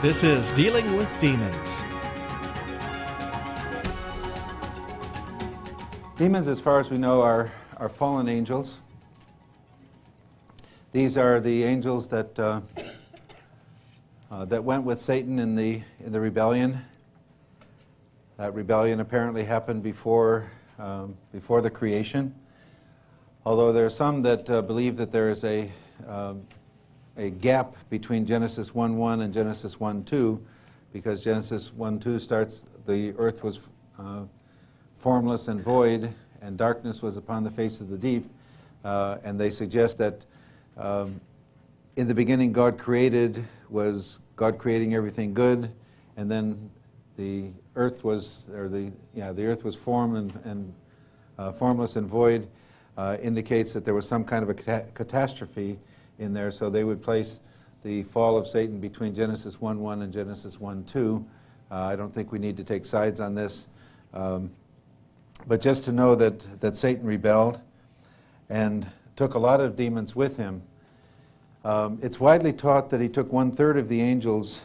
This is Dealing with Demons. Demons, as far as we know, are fallen angels. These are the angels that went with Satan in the rebellion. That rebellion apparently happened before the creation. Although there are some that believe that there is a gap between Genesis 1:1 and Genesis 1:2, because Genesis 1:2 starts, the earth was formless and void, and darkness was upon the face of the deep. And they suggest that in the beginning God creating everything good, and then the earth was formed and formless and void, indicates that there was some kind of a catastrophe in there. So they would place the fall of Satan between Genesis 1:1 and Genesis 1:2. I don't think we need to take sides on this. But just to know that Satan rebelled and took a lot of demons with him. It's widely taught that he took 1/3 of the angels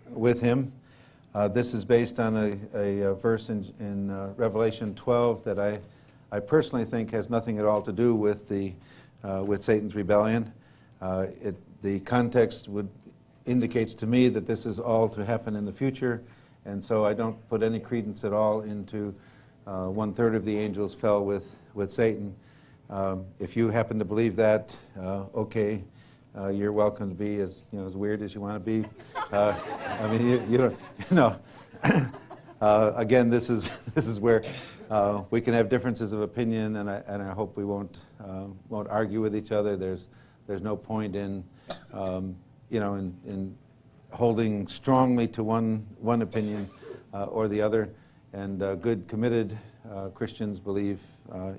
with him. This is based on a verse in Revelation 12 that I personally think has nothing at all to do with Satan's rebellion. The context indicates to me that this is all to happen in the future, and so I don't put any credence at all into 1/3 of the angels fell with Satan. If you happen to believe that, okay, you're welcome to be as weird as you want to be. I mean, you don't, again, this is where we can have differences of opinion, and I hope we won't argue with each other. There's no point in holding strongly to one opinion or the other. And good, committed Christians believe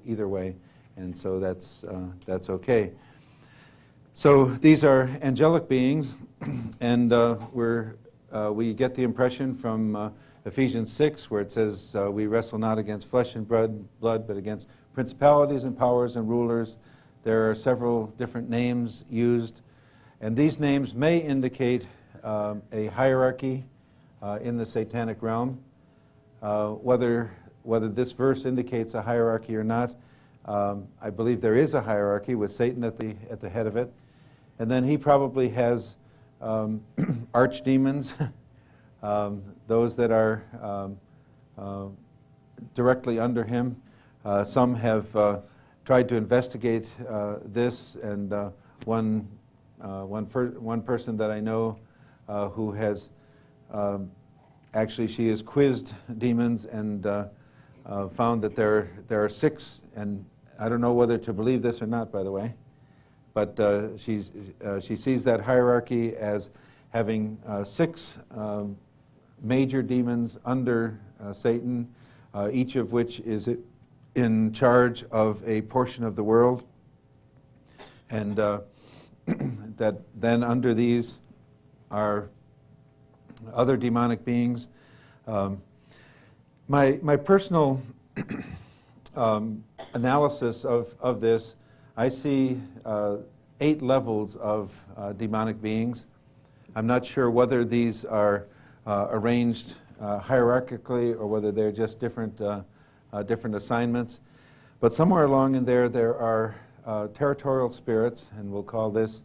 either way, and so that's okay. So these are angelic beings, and we get the impression from Ephesians 6, where it says, we wrestle not against flesh and blood, but against principalities and powers and rulers. There are several different names used, and these names may indicate a hierarchy in the satanic realm. Whether this verse indicates a hierarchy or not, I believe there is a hierarchy with Satan at the head of it, and then he probably has archdemons, those that are directly under him. Some have tried to investigate this, and one person that I know who has actually, she has quizzed demons and found that there are 6, and I don't know whether to believe this or not, by the way, but she sees that hierarchy as having 6 major demons under Satan, each of which is in charge of a portion of the world, and that then under these are other demonic beings. My personal analysis of this, I see 8 levels of demonic beings. I'm not sure whether these are arranged hierarchically or whether they're just different assignments. But somewhere along in there are territorial spirits, and we'll call this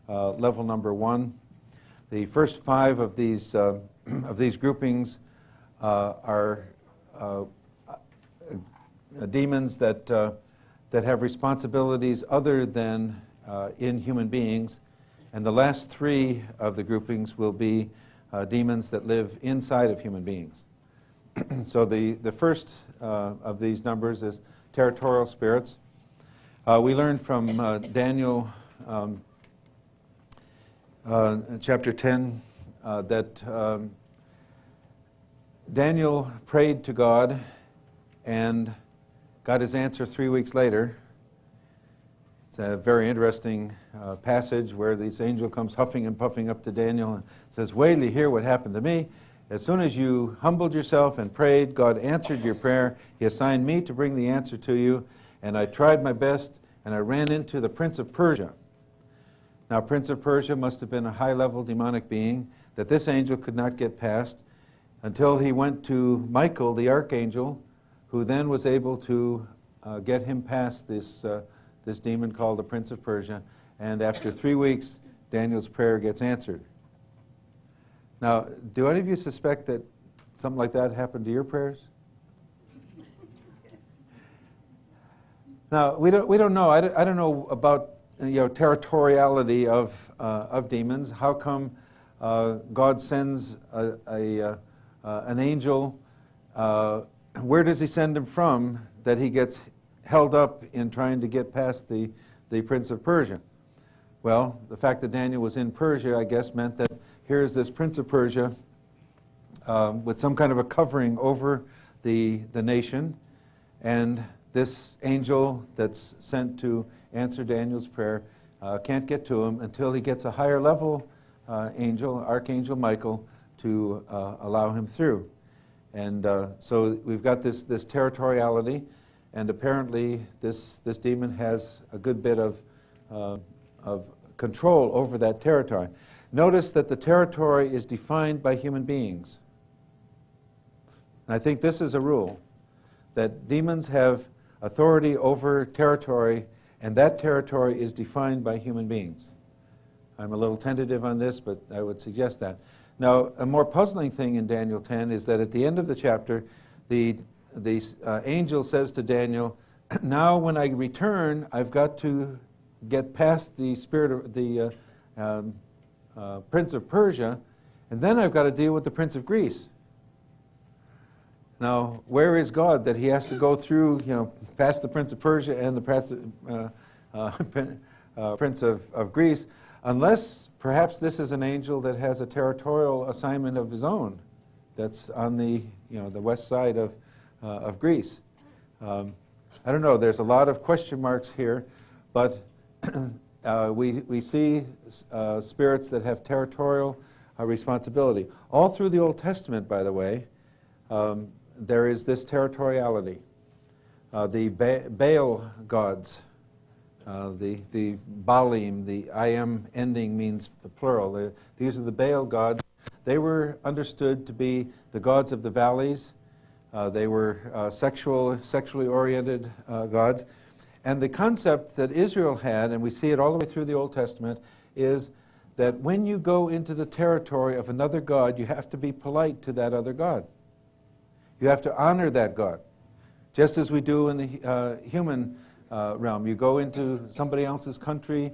level number 1. The first 5 of these groupings are demons that have responsibilities other than in human beings, and the last 3 of the groupings will be demons that live inside of human beings. So the first of these numbers is territorial spirits. We learned from Daniel chapter 10 that Daniel prayed to God and got his answer 3 weeks later. It's a very interesting passage where this angel comes huffing and puffing up to Daniel and says, "Wait till you hear what happened to me. As soon as you humbled yourself and prayed, God answered your prayer. He assigned me to bring the answer to you, and I tried my best, and I ran into the Prince of Persia." Now, Prince of Persia must have been a high-level demonic being that this angel could not get past until he went to Michael, the archangel, who then was able to get him past this demon called the Prince of Persia. And after 3 weeks, Daniel's prayer gets answered. Now, do any of you suspect that something like that happened to your prayers? Now, we don't know. I don't know about territoriality of demons. How come God sends an angel? Where does he send him from that he gets held up in trying to get past the Prince of Persia? Well, the fact that Daniel was in Persia, I guess, meant that here's this Prince of Persia with some kind of a covering over the nation, and this angel that's sent to answer Daniel's prayer can't get to him until he gets a higher level angel, Archangel Michael, to allow him through. And so we've got this territoriality, and apparently this demon has a good bit of control over that territory. Notice that the territory is defined by human beings. And I think this is a rule, that demons have authority over territory, and that territory is defined by human beings. I'm a little tentative on this, but I would suggest that. Now, a more puzzling thing in Daniel 10 is that at the end of the chapter, the angel says to Daniel, now when I return, I've got to get past the spirit of the Prince of Persia, and then I've got to deal with the Prince of Greece. Now, where is God that he has to go through, past the Prince of Persia and the Prince of Greece, unless perhaps this is an angel that has a territorial assignment of his own that's on the west side of Greece. I don't know. There's a lot of question marks here, but we see spirits that have territorial responsibility. All through the Old Testament, by the way, there is this territoriality. The Baal gods, the Baalim, the I am ending means the plural. These are the Baal gods. They were understood to be the gods of the valleys. They were sexually oriented gods. And the concept that Israel had, and we see it all the way through the Old Testament, is that when you go into the territory of another god, you have to be polite to that other god. You have to honor that god, just as we do in the human realm. You go into somebody else's country,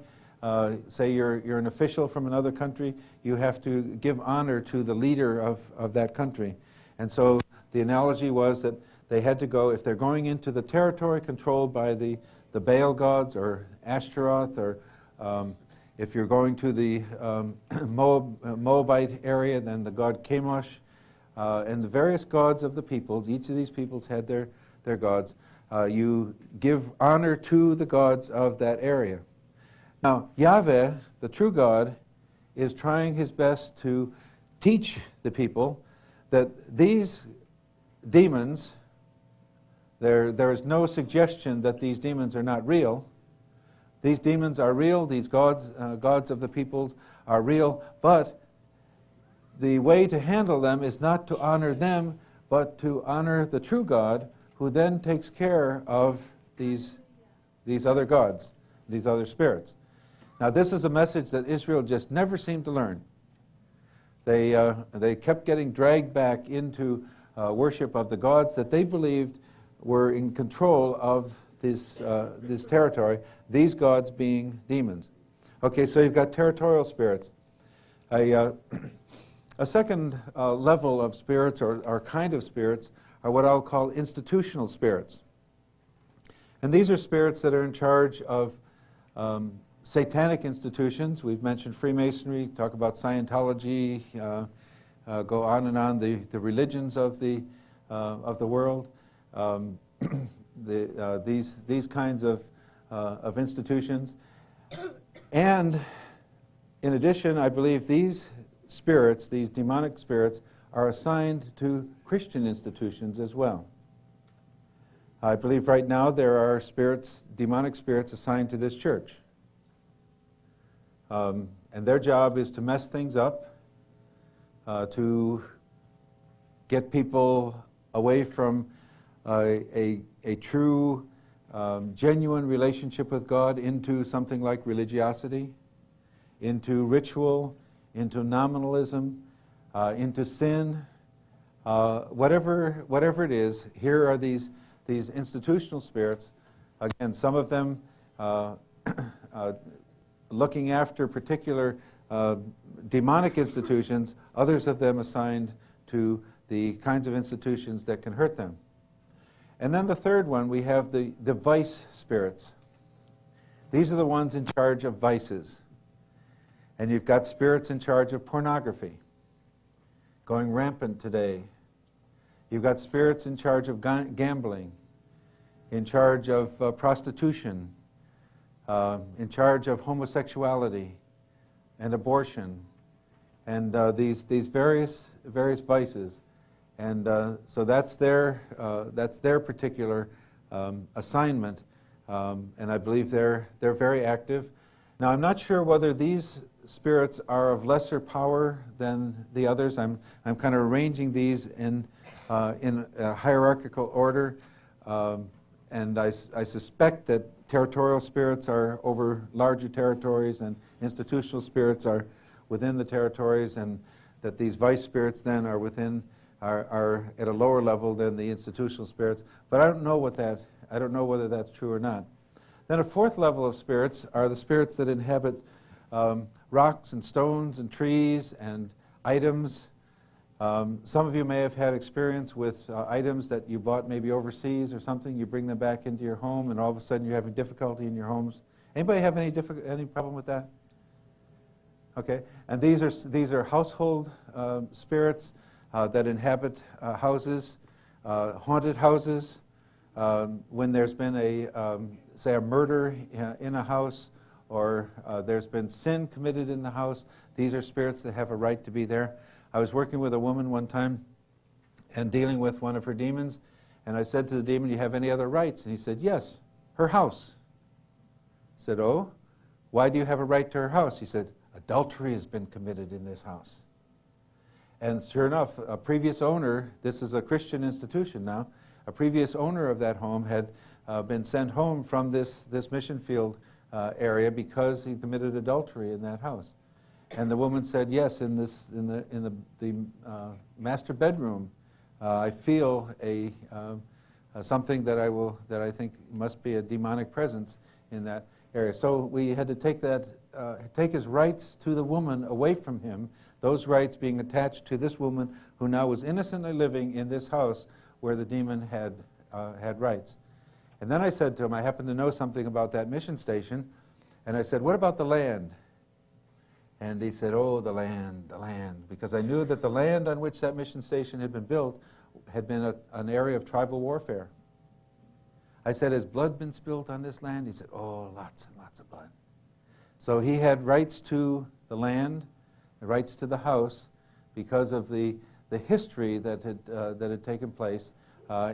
say you're an official from another country, you have to give honor to the leader of that country. And so the analogy was that they had to go, if they're going into the territory controlled by the Baal gods or Ashtaroth, or if you're going to the Moabite area, then the god Chemosh, and the various gods of the peoples. Each of these peoples had their gods. You give honor to the gods of that area. Now, Yahweh, the true God, is trying his best to teach the people that these demons, there is no suggestion that these demons are not real. These demons are real. These gods of the peoples are real. But the way to handle them is not to honor them, but to honor the true God, who then takes care of these other gods, these other spirits. Now, this is a message that Israel just never seemed to learn. They kept getting dragged back into worship of the gods that they believed were in control of this territory, these gods being demons. Okay, so you've got territorial spirits. A second level of spirits, or kind of spirits, are what I'll call institutional spirits. And these are spirits that are in charge of satanic institutions. We've mentioned Freemasonry, talk about Scientology, go on and on, the religions of the world. These kinds of institutions. And in addition, I believe these spirits, these demonic spirits, are assigned to Christian institutions as well. I believe right now there are spirits, demonic spirits, assigned to this church. And their job is to mess things up, to get people away from a true, genuine relationship with God into something like religiosity, into ritual, into nominalism, into sin, whatever it is. Here are these institutional spirits. Again, some of them looking after particular demonic institutions, others of them assigned to the kinds of institutions that can hurt them. And then the third one, we have the vice spirits. These are the ones in charge of vices. And you've got spirits in charge of pornography, going rampant today. You've got spirits in charge of gambling, in charge of prostitution, in charge of homosexuality and abortion, and these various vices. And so that's their particular assignment, and I believe they're very active. Now, I'm not sure whether these spirits are of lesser power than the others. I'm kind of arranging these in a hierarchical order, and I suspect that territorial spirits are over larger territories, and institutional spirits are within the territories, and that these vice spirits then are at a lower level than the institutional spirits. But I don't know whether that's true or not. Then a fourth level of spirits are the spirits that inhabit rocks and stones and trees and items. Some of you may have had experience with items that you bought maybe overseas or something. You bring them back into your home, and all of a sudden you're having difficulty in your homes. Anybody have any problem with that? Okay, and these are household spirits that inhabit houses, haunted houses. When there's been say a murder in a house, or there's been sin committed in the house, these are spirits that have a right to be there. I was working with a woman one time and dealing with one of her demons, and I said to the demon, "Do you have any other rights?" And he said, "Yes, her house." I said, "Oh, why do you have a right to her house?" He said, "Adultery has been committed in this house." And sure enough, a previous owner, this is a Christian institution now, a previous owner of that home had been sent home from this mission field area because he committed adultery in that house. And the woman said, "Yes, in the master bedroom, I feel something that I think must be a demonic presence in that area." So we had to take his rights to the woman away from him, those rights being attached to this woman who now was innocently living in this house where the demon had rights. And then I said to him, I happened to know something about that mission station, and I said, "What about the land?" And he said, "Oh, the land," because I knew that the land on which that mission station had been built had been an area of tribal warfare. I said, "Has blood been spilled on this land?" He said, "Oh, lots and lots of blood." So he had rights to the land, rights to the house, because of the history that had taken place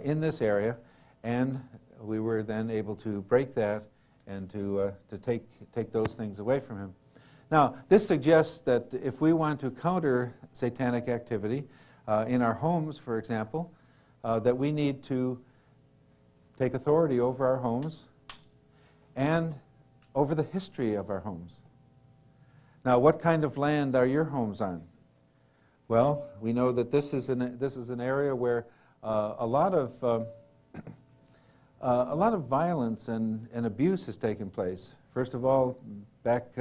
in this area, and we were then able to break that and to take those things away from him. Now, this suggests that if we want to counter satanic activity in our homes, for example, that we need to take authority over our homes and over the history of our homes. Now, what kind of land are your homes on? Well, we know that this is an area where a lot of violence and abuse has taken place. First of all, back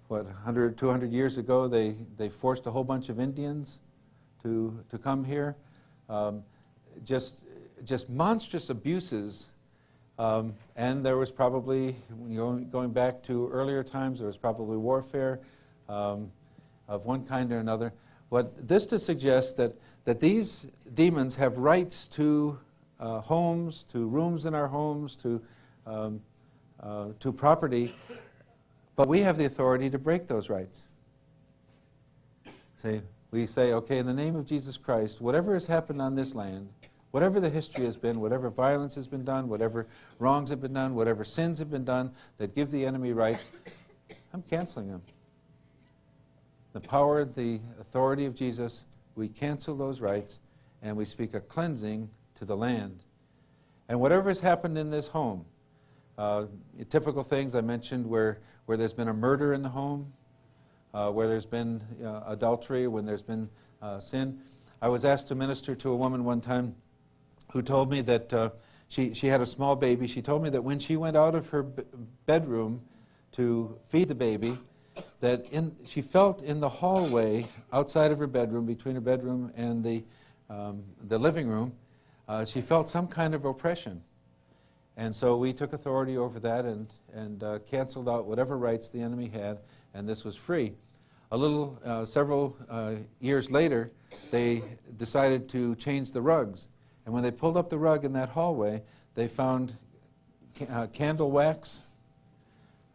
100, 200 years ago, they forced a whole bunch of Indians to come here. Just monstrous abuses, and there was probably, going back to earlier times, there was probably warfare of one kind or another. But this to suggest that these demons have rights to homes, to rooms in our homes, to property, but we have the authority to break those rights. We say, okay, in the name of Jesus Christ, whatever has happened on this land, whatever the history has been, whatever violence has been done, whatever wrongs have been done, whatever sins have been done that give the enemy rights, I'm canceling them. the power, the authority of Jesus, we cancel those rights, and we speak a cleansing to the land. And whatever has happened in this home, typical things I mentioned where there's been a murder in the home, where there's been adultery, when there's been sin. I was asked to minister to a woman one time who told me that she had a small baby. She told me that when she went out of her bedroom to feed the baby, that she felt in the hallway outside of her bedroom, between her bedroom and the living room, she felt some kind of oppression. And so we took authority over that and canceled out whatever rights the enemy had, and this was free. Several years later, they decided to change the rugs. And when they pulled up the rug in that hallway, they found candle wax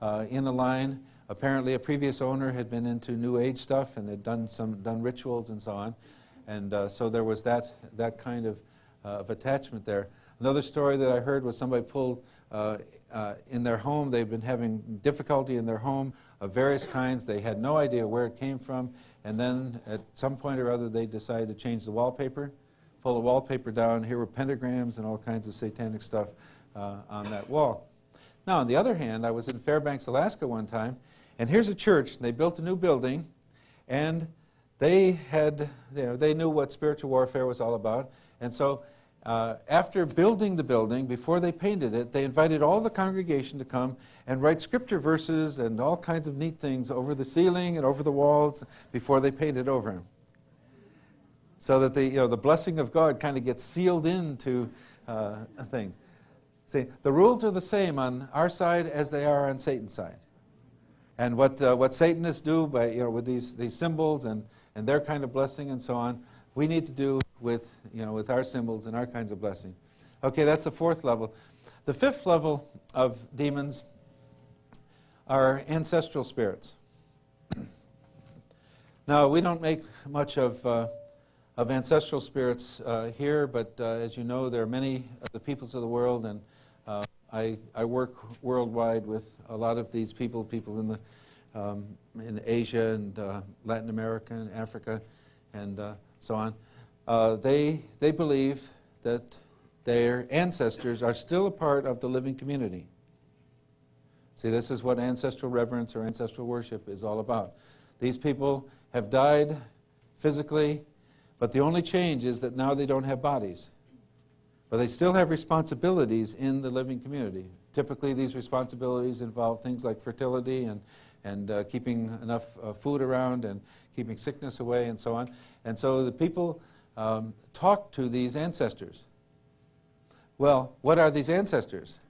in a line. Apparently, a previous owner had been into New Age stuff and had done rituals and so on. And so there was that kind of attachment there. Another story that I heard was somebody pulled in their home. They've been having difficulty in their home of various kinds. They had no idea where it came from. And then at some point or other, they decided to change the wallpaper, pull the wallpaper down. Here were pentagrams and all kinds of satanic stuff on that wall. Now, on the other hand, I was in Fairbanks, Alaska one time, and here's a church. They built a new building, and they knew what spiritual warfare was all about. And so after building the building, before they painted it, they invited all the congregation to come and write scripture verses and all kinds of neat things over the ceiling and over the walls before they painted over them, so that the blessing of God kind of gets sealed into things. See, the rules are the same on our side as they are on Satan's side. And what Satanists do with these symbols and their kind of blessing and so on, we need to do with our symbols and our kinds of blessing. Okay, that's the fourth level. The fifth level of demons are ancestral spirits. Now, we don't make much of ancestral spirits here, but as you know, there are many of the peoples of the world, and I work worldwide with a lot of these people in Asia and Latin America and Africa and so on. They believe that their ancestors are still a part of the living community. See, this is what ancestral reverence or ancestral worship is all about. These people have died physically, but the only change is that now they don't have bodies. But they still have responsibilities in the living community. Typically, these responsibilities involve things like fertility and keeping enough food around and keeping sickness away and so on. And so the people talk to these ancestors. Well, what are these ancestors?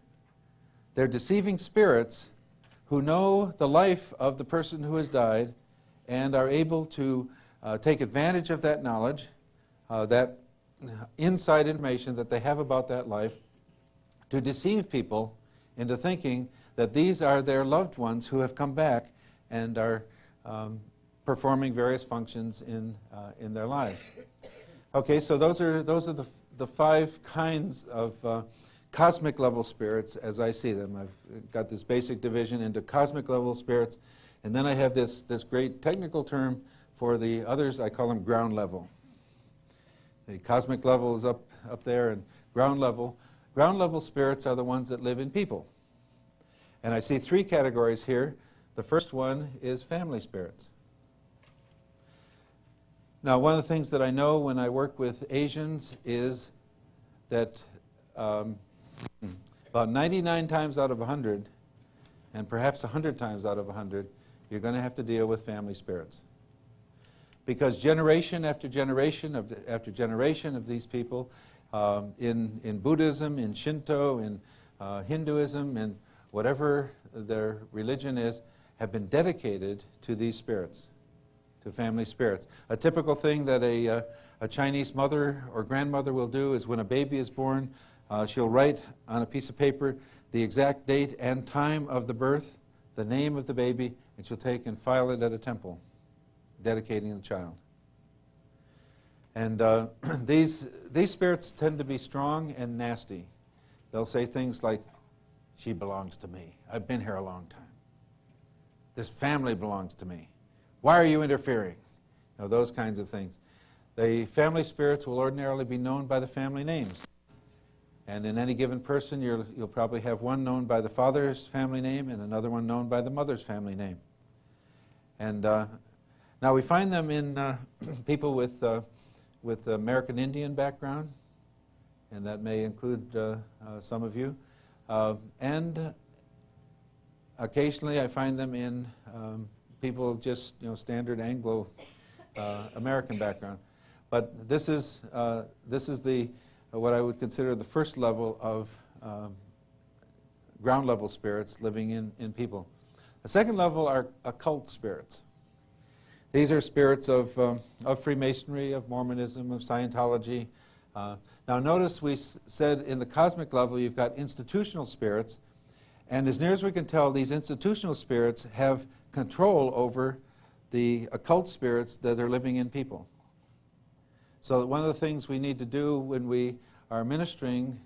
They're deceiving spirits who know the life of the person who has died and are able to take advantage of that knowledge, that inside information that they have about that life, to deceive people into thinking that these are their loved ones who have come back and are performing various functions in their lives. Okay, so those are the five kinds of cosmic level spirits as I see them. I've got this basic division into cosmic level spirits, and then I have this great technical term for the others. I call them ground level. The cosmic level is up there, and ground level spirits are the ones that live in people. And I see three categories here. The first one is family spirits. Now, one of the things that I know when I work with Asians is that about 99 times out of 100, and perhaps 100 times out of 100, you're going to have to deal with family spirits. Because generation after generation after generation of these people, in Buddhism, in Shinto, in Hinduism, in whatever their religion is, have been dedicated to these spirits, to family spirits. A typical thing that a Chinese mother or grandmother will do is when a baby is born, she'll write on a piece of paper the exact date and time of the birth, the name of the baby, and she'll take and file it at a temple, dedicating the child. And these spirits tend to be strong and nasty. They'll say things like, "She belongs to me. I've been here a long time. This family belongs to me." Why are you interfering? Those kinds of things. The family spirits will ordinarily be known by the family names. And in any given person, you'll probably have one known by the father's family name and another one known by the mother's family name. And now we find them in people with American Indian background, and that may include some of you. And occasionally I find them in people just standard Anglo American background. But this is the what I would consider the first level of ground level spirits living in people. The second level are occult spirits. These are spirits of Freemasonry, of Mormonism, of Scientology. Now notice we said in the cosmic level you've got institutional spirits, and as near as we can tell, these institutional spirits have control over the occult spirits that are living in people. So one of the things we need to do when we are ministering,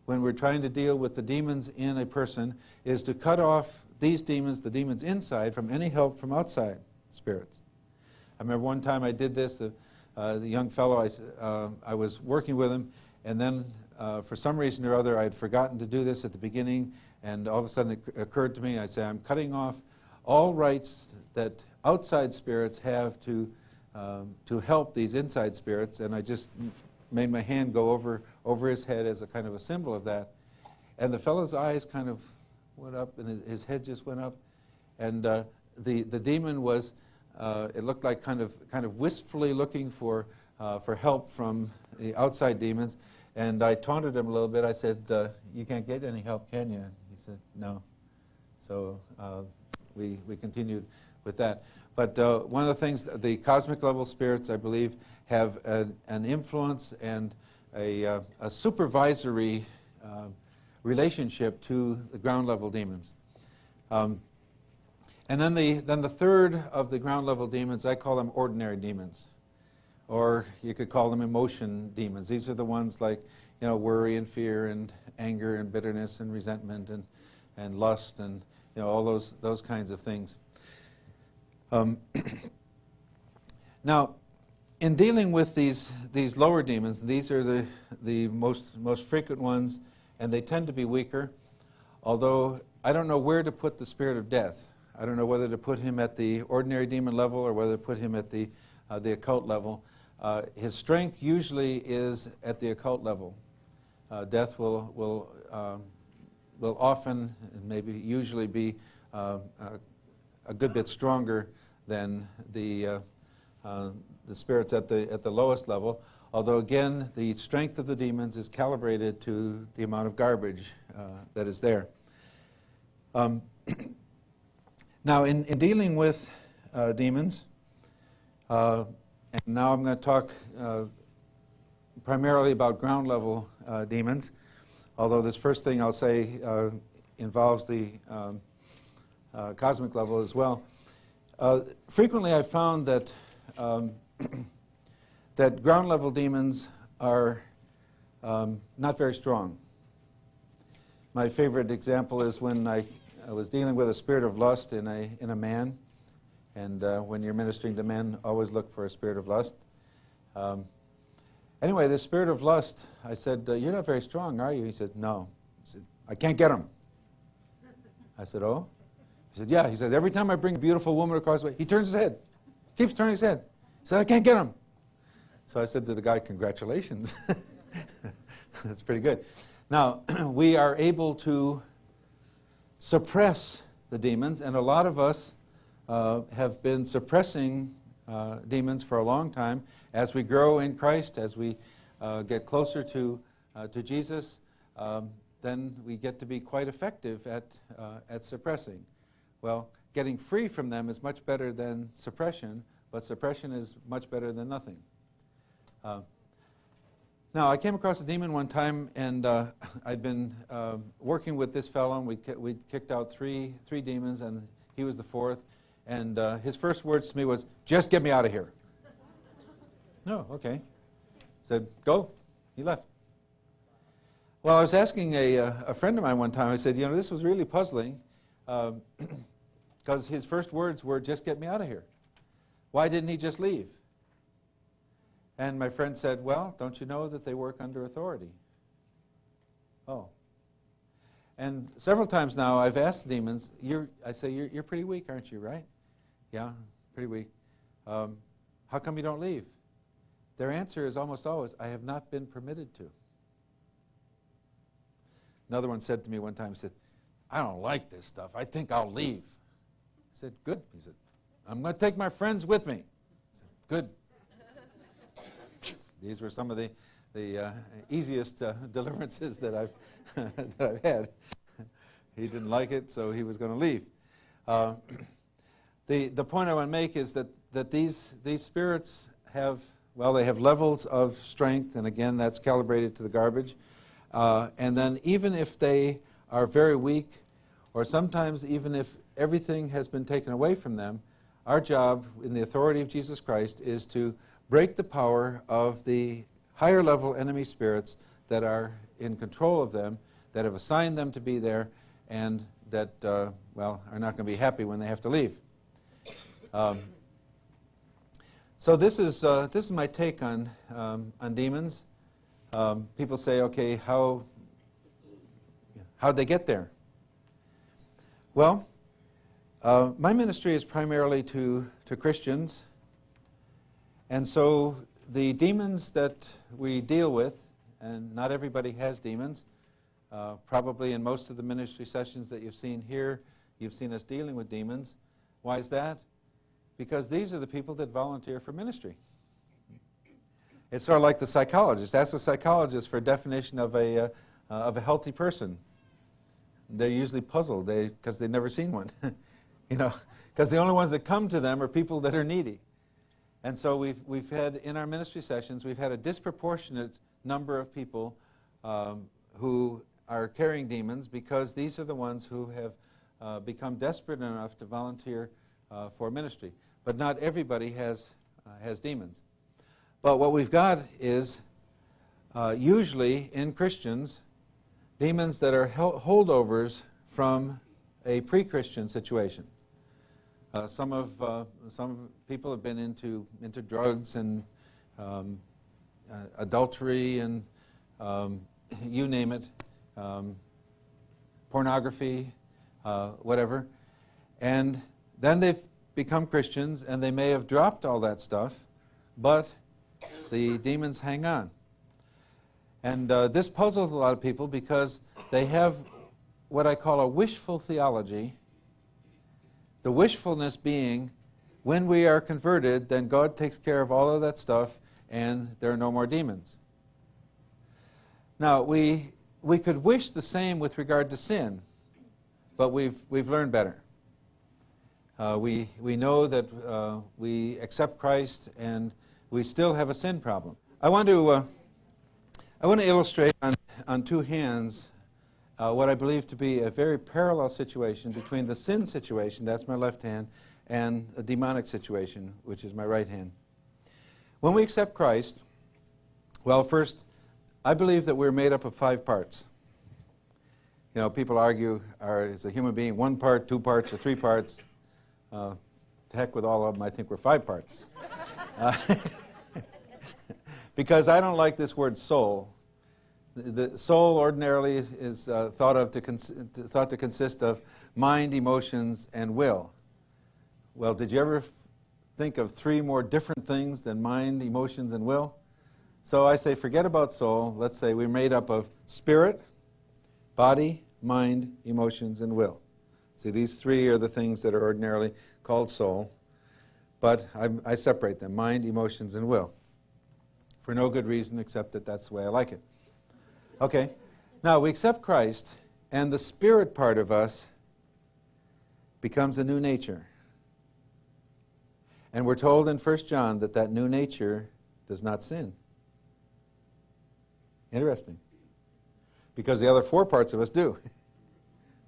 when we're trying to deal with the demons in a person, is to cut off these demons, the demons inside, from any help from outside spirits. I remember one time I did this, the young fellow, I was working with him, and then for some reason or other I had forgotten to do this at the beginning, and all of a sudden it occurred to me, I said, I'm cutting off all rights that outside spirits have to help these inside spirits, and I just made my hand go over his head as a kind of a symbol of that. And the fellow's eyes kind of went up, and his head just went up, and the demon was, it looked like kind of wistfully looking for help from the outside demons, and I taunted him a little bit. I said, you can't get any help, can you? He said, no. So we continued with that. But one of the things, the cosmic level spirits, I believe, have an influence and a supervisory relationship to the ground level demons. And then the third of the ground level demons, I call them ordinary demons. Or you could call them emotion demons. These are the ones like, worry and fear and anger and bitterness and resentment and lust and all those kinds of things. Now, in dealing with these lower demons, these are the most frequent ones, and they tend to be weaker. Although I don't know where to put the spirit of death. I don't know whether to put him at the ordinary demon level or whether to put him at the occult level. His strength usually is at the occult level. Death will often, and maybe usually, be a good bit stronger than the spirits at the lowest level. Although again, the strength of the demons is calibrated to the amount of garbage that is there. Now, in dealing with demons, and now I'm going to talk primarily about ground level demons, although this first thing I'll say involves the cosmic level as well. Frequently I've found that that ground level demons are not very strong. My favorite example is when I was dealing with a spirit of lust in a man, and when you're ministering to men, always look for a spirit of lust. Anyway, the spirit of lust, I said, you're not very strong, are you? He said, no. He said, I can't get him. I said, oh? He said, yeah. He said, every time I bring a beautiful woman across the way, he turns his head. Keeps turning his head. He said, I can't get him. So I said to the guy, congratulations. That's pretty good. Now, we are able to suppress the demons, and a lot of us have been suppressing demons for a long time. As we grow in Christ, as we get closer to Jesus, then we get to be quite effective at suppressing. Well, getting free from them is much better than suppression, but suppression is much better than nothing. Now, I came across a demon one time, and I'd been working with this fellow, and we kicked out three demons, and he was the fourth. And his first words to me was, just get me out of here. No, okay. He said, go. He left. Well, I was asking a friend of mine one time, I said, this was really puzzling, because his first words were, just get me out of here. Why didn't he just leave? And my friend said, well, don't you know that they work under authority? Oh. And several times now I've asked the demons, I say, you're pretty weak, aren't you, right? Yeah, pretty weak. How come you don't leave? Their answer is almost always, I have not been permitted to. Another one said to me one time, he said, I don't like this stuff. I think I'll leave. I said, good. He said, I'm going to take my friends with me. I said, good. These were some of the easiest deliverances that I've had. He didn't like it, so he was going to leave. The point I want to make is that these spirits have, well, they have levels of strength, and again, that's calibrated to the garbage. And then even if they are very weak, or sometimes even if everything has been taken away from them, our job in the authority of Jesus Christ is to break the power of the higher level enemy spirits that are in control of them, that have assigned them to be there, and that, well, are not going to be happy when they have to leave. So this is my take on demons. People say, okay, how'd they get there? Well, my ministry is primarily to Christians, and so the demons that we deal with, and not everybody has demons, probably in most of the ministry sessions that you've seen here, you've seen us dealing with demons. Why is that? Because these are the people that volunteer for ministry. It's sort of like the psychologist. Ask a psychologist for a definition of a healthy person. They're usually puzzled because they've never seen one. Because the only ones that come to them are people that are needy. And so we've had, in our ministry sessions, we've had a disproportionate number of people who are carrying demons, because these are the ones who have become desperate enough to volunteer for ministry. But not everybody has demons. But what we've got is usually in Christians, demons that are holdovers from a pre-Christian situation. Some people have been into drugs and adultery and you name it, pornography, whatever. And then they've become Christians, and they may have dropped all that stuff, but the demons hang on. And this puzzles a lot of people because they have what I call a wishful theology. The wishfulness being, when we are converted, then God takes care of all of that stuff, and there are no more demons. Now, we could wish the same with regard to sin, but we've learned better. We know that we accept Christ, and we still have a sin problem. I want to illustrate on two hands what I believe to be a very parallel situation between the sin situation, that's my left hand, and a demonic situation, which is my right hand. When we accept Christ, well, first, I believe that we're made up of 5 parts. You know, people argue, is a human being 1 part, 2 parts, or 3 parts? To heck with all of them, I think we're 5 parts. Because I don't like this word soul. The soul ordinarily is thought to consist of mind, emotions, and will. Well, did you ever think of 3 more different things than mind, emotions, and will? So I say forget about soul. Let's say we're made up of spirit, body, mind, emotions, and will. See, these 3 are the things that are ordinarily called soul, but I separate them, mind, emotions, and will, for no good reason except that that's the way I like it. Okay, now we accept Christ, and the spirit part of us becomes a new nature. And we're told in 1 John that new nature does not sin. Interesting. Because the other 4 parts of us do.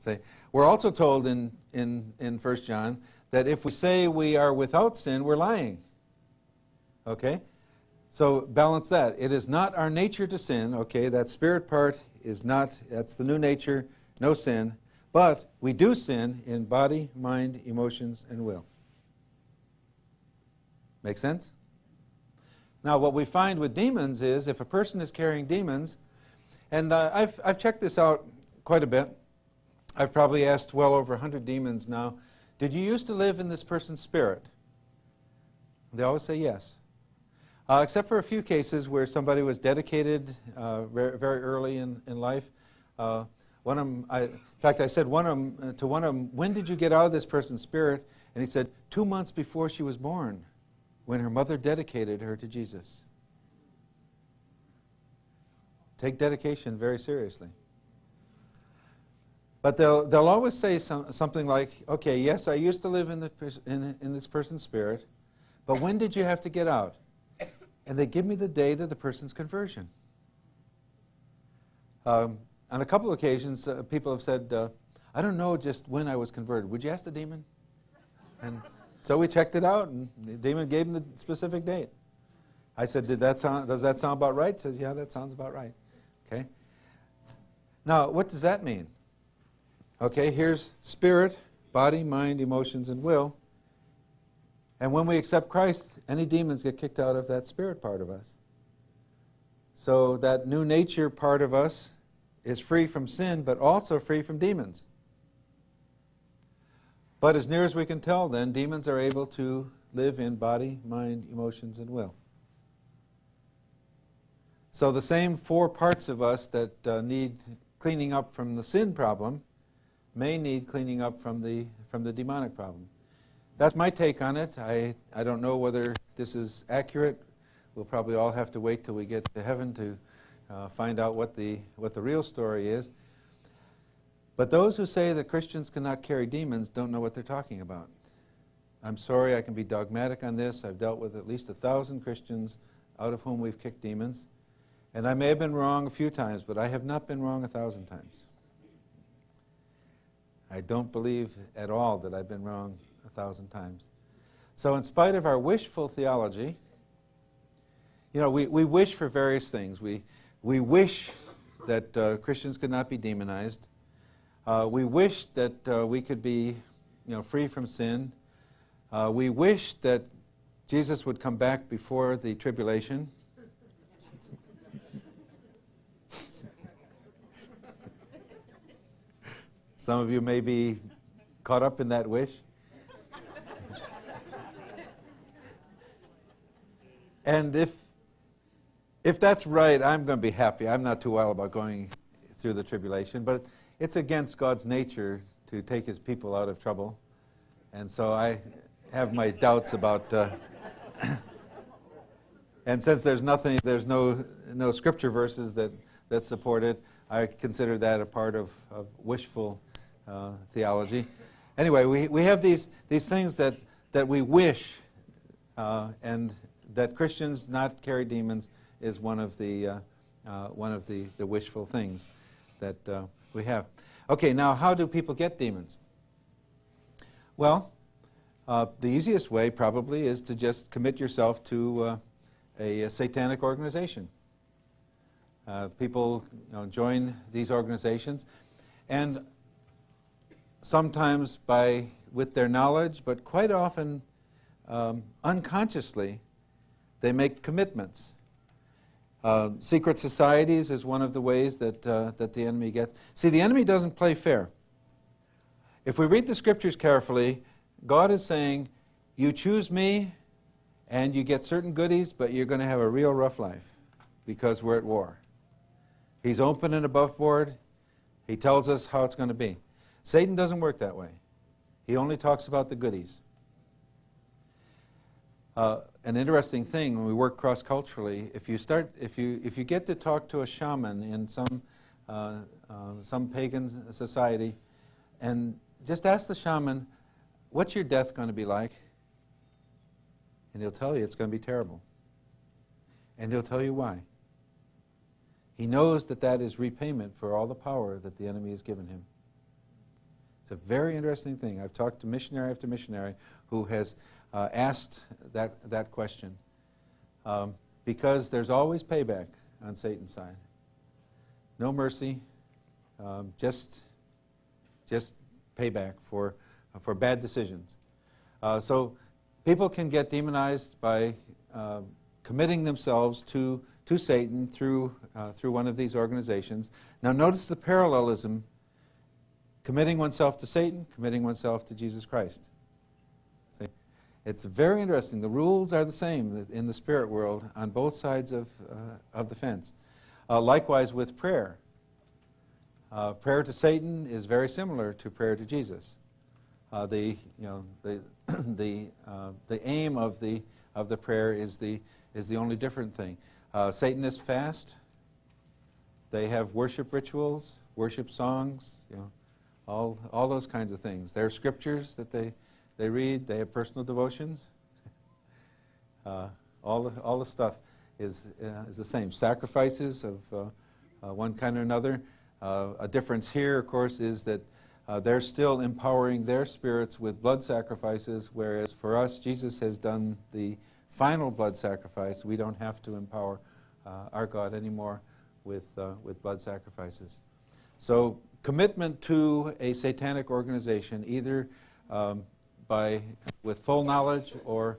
Say, we're also told in 1 John that if we say we are without sin, we're lying. Okay? So balance that. It is not our nature to sin. Okay, that spirit part is not, that's the new nature, no sin. But we do sin in body, mind, emotions, and will. Make sense? Now, what we find with demons is if a person is carrying demons, and I've checked this out quite a bit. I've probably asked well over 100 demons now, did you used to live in this person's spirit? They always say yes. Except for a few cases where somebody was dedicated very, very early in life. One of them, in fact, I said to one of them, when did you get out of this person's spirit? And he said, 2 months before she was born, when her mother dedicated her to Jesus. Take dedication very seriously. But they'll always say something like, okay, yes, I used to live in this person's spirit, but when did you have to get out? And they give me the date of the person's conversion. On a couple of occasions, people have said, I don't know just when I was converted. Would you ask the demon? And so we checked it out, and the demon gave him the specific date. I said, does that sound about right? He says, yeah, that sounds about right. Okay. Now, what does that mean? Okay, here's spirit, body, mind, emotions, and will. And when we accept Christ, any demons get kicked out of that spirit part of us. So that new nature part of us is free from sin, but also free from demons. But as near as we can tell, then, demons are able to live in body, mind, emotions, and will. So the same four parts of us that need cleaning up from the sin problem may need cleaning up from the demonic problem. That's my take on it. I don't know whether this is accurate. We'll probably all have to wait till we get to heaven to find out what the real story is. But those who say that Christians cannot carry demons don't know what they're talking about. I'm sorry, I can be dogmatic on this. I've dealt with at least 1,000 Christians out of whom we've kicked demons. And I may have been wrong a few times, but I have not been wrong 1,000 times. I don't believe at all that I've been wrong 1,000 times. So in spite of our wishful theology, you know, we wish for various things. We wish that Christians could not be demonized. We wish that we could be, free from sin. We wish that Jesus would come back before the tribulation. Some of you may be caught up in that wish. And if that's right, I'm going to be happy. I'm not too wild about going through the tribulation, but it's against God's nature to take his people out of trouble. And so I have my doubts about and since there's no scripture verses that support it, I consider that a part of wishful theology. Anyway, we have these things that we wish, and that Christians not carry demons is one of the wishful things that we have. Okay, now how do people get demons? Well, the easiest way probably is to just commit yourself to a satanic organization. People join these organizations, and sometimes with their knowledge, but quite often unconsciously, they make commitments. Secret societies is one of the ways that the enemy gets. See, the enemy doesn't play fair. If we read the scriptures carefully, God is saying, you choose me and you get certain goodies, but you're going to have a real rough life because we're at war. He's open and above board. He tells us how it's going to be. Satan doesn't work that way. He only talks about the goodies. An interesting thing when we work cross-culturally, if you get to talk to a shaman in some pagan society, and just ask the shaman, what's your death going to be like? And he'll tell you it's going to be terrible. And he'll tell you why. He knows that is repayment for all the power that the enemy has given him. It's a very interesting thing. I've talked to missionary after missionary who has asked that question. Because there's always payback on Satan's side. No mercy, just payback for bad decisions. So people can get demonized by committing themselves to Satan through one of these organizations. Now notice the parallelism: committing oneself to Satan, committing oneself to Jesus Christ. See? It's very interesting. The rules are the same in the spirit world on both sides of the fence. Likewise with prayer. Prayer to Satan is very similar to prayer to Jesus. The aim of the prayer is the only different thing. Satanists fast. They have worship rituals, worship songs, all those kinds of things. There are scriptures that they read. They have personal devotions. All the stuff is the same. Sacrifices of one kind or another. A difference here, of course, is that they're still empowering their spirits with blood sacrifices, whereas for us, Jesus has done the final blood sacrifice. We don't have to empower our God anymore with blood sacrifices. So commitment to a satanic organization, either with full knowledge or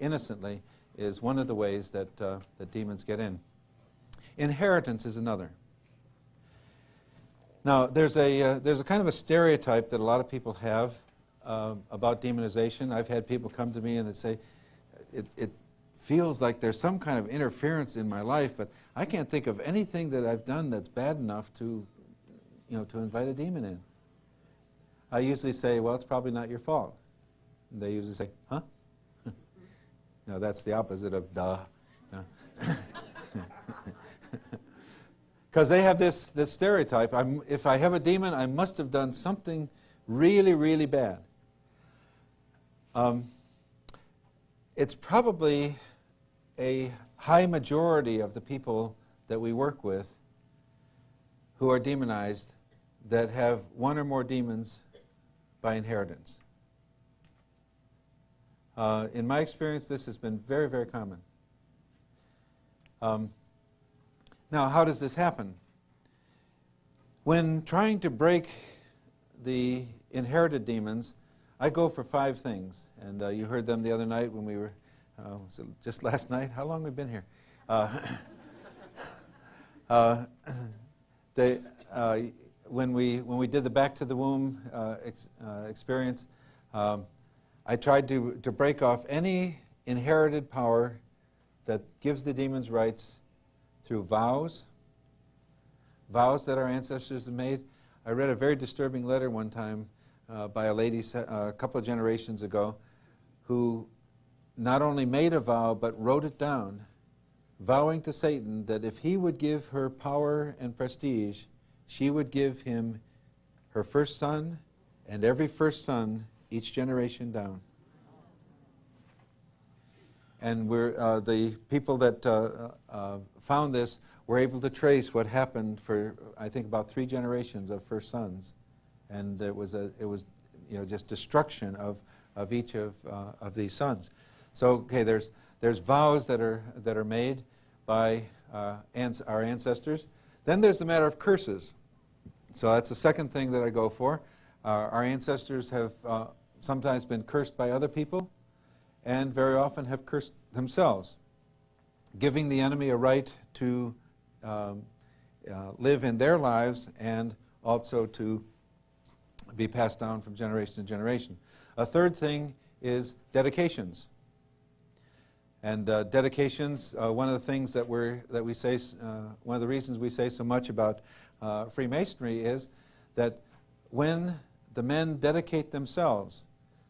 innocently, is one of the ways that demons get in. Inheritance is another. Now, there's a kind of a stereotype that a lot of people have about demonization. I've had people come to me and they say, it feels like there's some kind of interference in my life, but I can't think of anything that I've done that's bad enough to invite a demon in. I usually say, well, it's probably not your fault. And they usually say, huh? That's the opposite of duh. Because they have this stereotype. If I have a demon, I must have done something really, really bad. It's probably a high majority of the people that we work with who are demonized that have one or more demons by inheritance. In my experience, this has been very, very common. Now, how does this happen? When trying to break the inherited demons, I go for 5 things. And you heard them the other night when we were, was it just last night? How long have we been here? When we did the Back to the Womb experience, I tried to break off any inherited power that gives the demons rights through vows that our ancestors have made. I read a very disturbing letter one time by a lady a couple of generations ago who not only made a vow but wrote it down, vowing to Satan that if he would give her power and prestige, she would give him her first son and every first son each generation down. And the people that found this were able to trace what happened for, I think, about 3 generations of first sons, and it was just destruction of each of these sons. So okay, there's vows that are made by our ancestors. Then there's the matter of curses. So that's the second thing that I go for. Our ancestors have sometimes been cursed by other people, and very often have cursed themselves, giving the enemy a right to live in their lives and also to be passed down from generation to generation. A third thing is dedications. And dedications, one of the things that we say, one of the reasons we say so much about Freemasonry is that when the men dedicate themselves,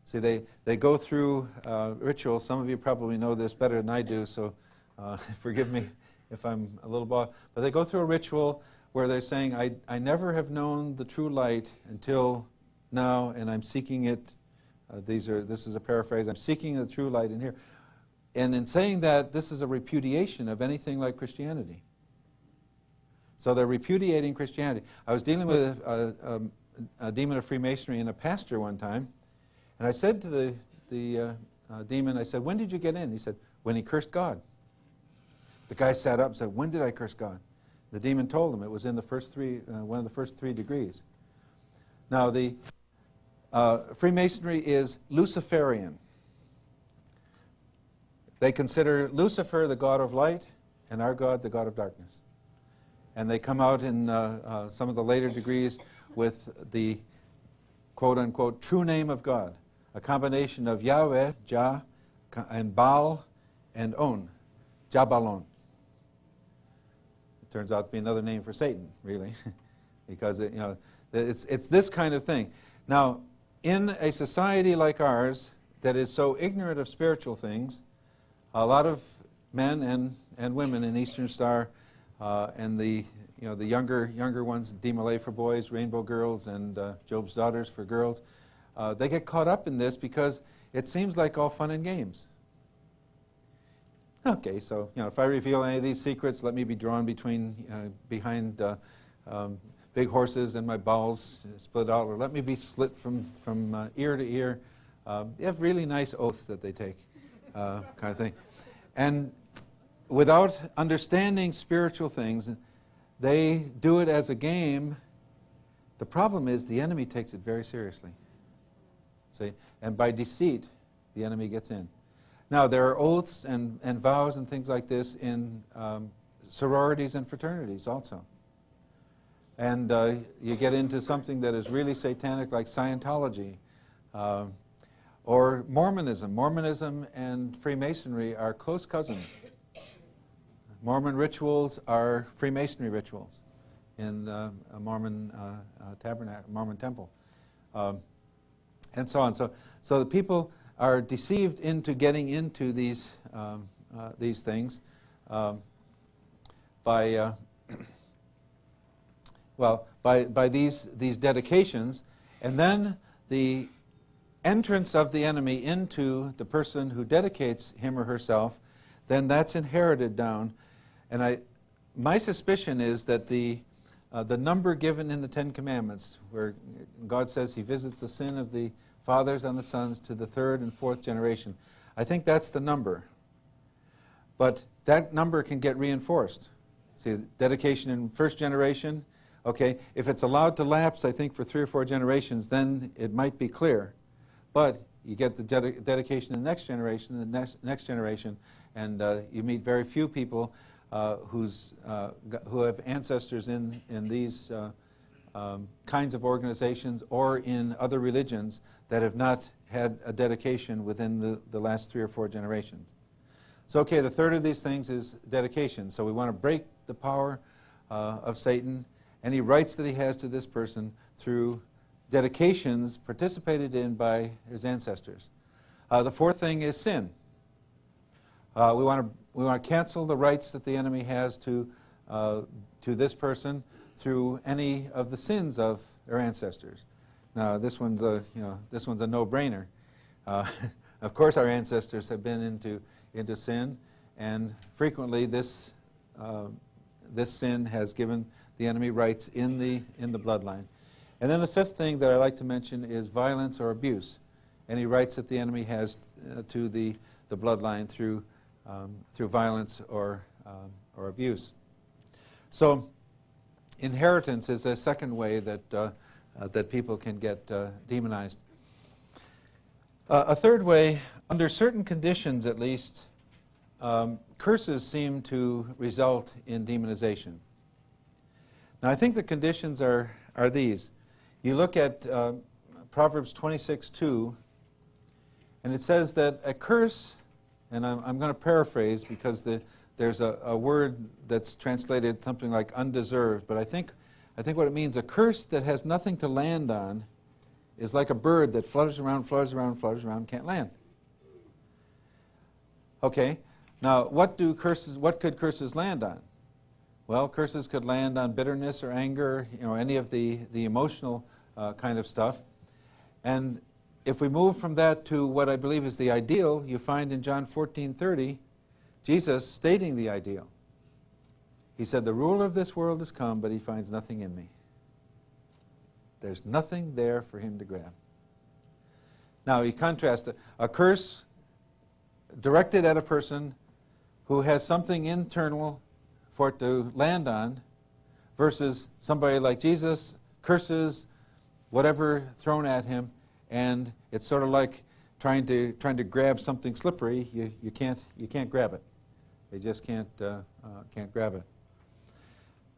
see, they go through rituals. Some of you probably know this better than I do, so forgive me if I'm a little blah. But they go through a ritual where they're saying, I never have known the true light until now, and I'm seeking it. This is a paraphrase. I'm seeking the true light in here. And in saying that, this is a repudiation of anything like Christianity. So they're repudiating Christianity. I was dealing with a demon of Freemasonry and a pastor one time, and I said to the demon, I said, when did you get in? He said, when he cursed God. The guy sat up and said, when did I curse God? The demon told him it was in the first 3, one of the first 3 degrees. Now, the Freemasonry is Luciferian. They consider Lucifer the god of light and our God the god of darkness. And they come out in some of the later degrees with the quote-unquote true name of God, a combination of Yahweh, Jah, and Baal, and On, Jabalon. It turns out to be another name for Satan, really, because it's this kind of thing. Now, in a society like ours that is so ignorant of spiritual things, a lot of men and women in Eastern Star and the younger ones, Demonization for boys, Rainbow Girls, and Job's Daughters for girls, they get caught up in this because it seems like all fun and games. Okay, so if I reveal any of these secrets, let me be drawn behind big horses and my bowels split out, or let me be slit from ear to ear. They have really nice oaths that they take, kind of thing. And without understanding spiritual things, they do it as a game. The problem is the enemy takes it very seriously. See? And by deceit, the enemy gets in. Now, there are oaths and vows and things like this in sororities and fraternities also. And you get into something that is really satanic, like Scientology, or Mormonism. Mormonism and Freemasonry are close cousins. Mormon rituals are Freemasonry rituals in a Mormon tabernacle, Mormon temple, and so on. So the people are deceived into getting into these things by these dedications, and then the entrance of the enemy into the person who dedicates him or herself, then that's inherited down. And my suspicion is that the number given in the Ten Commandments, where God says He visits the sin of the fathers on the sons to the third and fourth generation, I think that's the number. But that number can get reinforced. See, dedication in first generation, okay, if it's allowed to lapse, I think, for 3 or 4 generations, then it might be clear. But you get the dedication in the next generation, next generation, and you meet very few people who have ancestors in these kinds of organizations or in other religions that have not had a dedication within the last 3 or 4 generations. So, okay, the third of these things is dedication. So we want to break the power of Satan, any rights that he has to this person through dedications participated in by his ancestors. The fourth thing is sin. We want to cancel the rights that the enemy has to this person through any of the sins of their ancestors. Now, this one's a no-brainer. Of course, our ancestors have been into sin, and frequently this sin has given the enemy rights in the bloodline. And then the fifth thing that I like to mention is violence or abuse. Any rights that the enemy has to the bloodline through violence or abuse. So inheritance is a second way that people can get demonized. A third way, under certain conditions at least, curses seem to result in demonization. Now, I think the conditions are these. You look at Proverbs 26:2, and it says that a curse, and I'm going to paraphrase because there's a word that's translated something like undeserved, but I think what it means, a curse that has nothing to land on is like a bird that flutters around, can't land. Okay, now what could curses land on? Well, curses could land on bitterness or anger, any of the emotional kind of stuff. And if we move from that to what I believe is the ideal, you find in John 14:30, Jesus stating the ideal. He said, "The ruler of this world has come, but he finds nothing in me." There's nothing there for him to grab. Now, you contrast a curse directed at a person who has something internal for it to land on versus somebody like Jesus, curses, whatever thrown at him, and it's sort of like trying to grab something slippery, you can't grab it. You just can't grab it.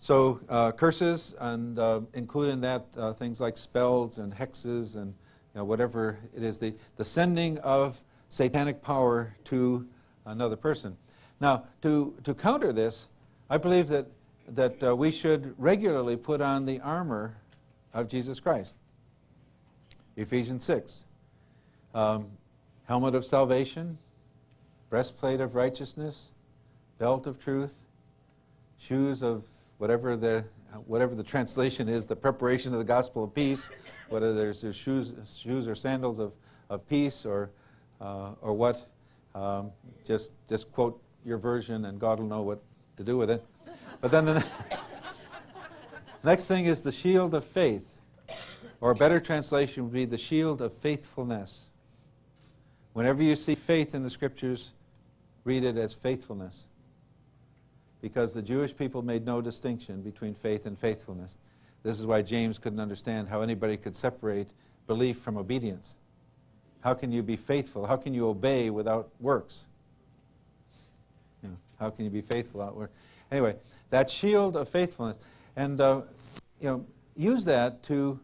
So curses, and include in that things like spells and hexes and whatever it is, the sending of satanic power to another person. Now, to counter this, I believe that we should regularly put on the armor of Jesus Christ. Ephesians 6. Helmet of salvation, breastplate of righteousness, belt of truth, shoes of whatever the translation is, the preparation of the gospel of peace, whether there's shoes or sandals of peace or what. Just quote your version and God will know what to do with it. But then the next thing is the shield of faith, or a better translation would be the shield of faithfulness. Whenever you see faith in the Scriptures, read it as faithfulness. Because the Jewish people made no distinction between faith and faithfulness. This is why James couldn't understand how anybody could separate belief from obedience. How can you be faithful? How can you obey without works? How can you be faithful without works? Anyway, that shield of faithfulness. And use that to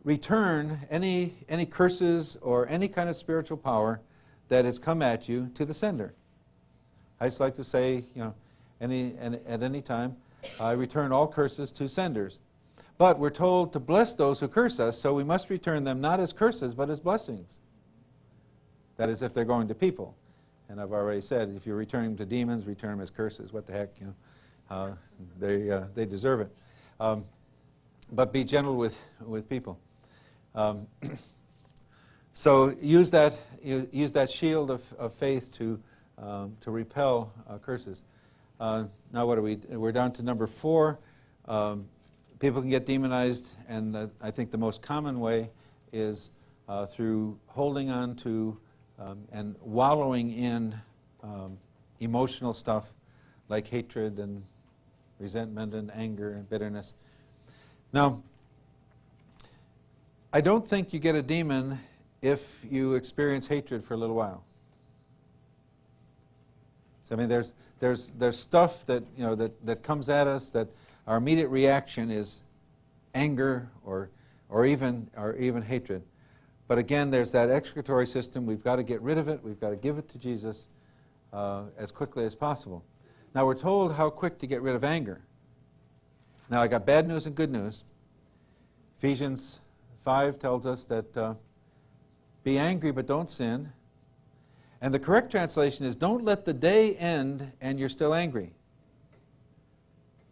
return any curses or any kind of spiritual power that has come at you to the sender. I just like to say, at any time, I return all curses to senders. But we're told to bless those who curse us, so we must return them not as curses, but as blessings. That is, if they're going to people. And I've already said, if you're returning them to demons, return them as curses. What the heck, they deserve it. But be gentle with people. So use that shield of faith to repel curses. Now what are we? We're down to number 4. People can get demonized, and I think the most common way is through holding on to and wallowing in emotional stuff like hatred and resentment and anger and bitterness. Now, I don't think you get a demon if you experience hatred for a little while. So, I mean, there's stuff that that comes at us that our immediate reaction is anger or even hatred. But again, there's that excretory system. We've got to get rid of it. We've got to give it to Jesus as quickly as possible. Now, we're told how quick to get rid of anger. Now, I got bad news and good news. Ephesians 5 tells us that be angry but don't sin. And the correct translation is don't let the day end and you're still angry.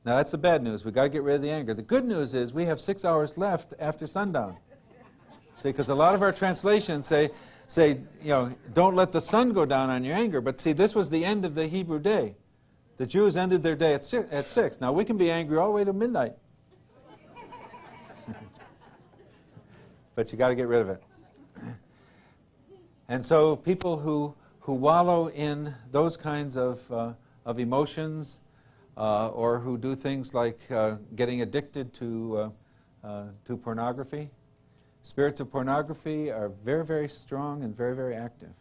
Now, that's the bad news. We've got to get rid of the anger. The good news is we have 6 hours left after sundown. See, because a lot of our translations say, don't let the sun go down on your anger. But see, this was the end of the Hebrew day. The Jews ended their day at 6. Now, we can be angry all the way to midnight. But you got to get rid of it. And so people who wallow in those kinds of emotions or who do things like getting addicted to pornography, spirits of pornography are very, very strong and very, very active.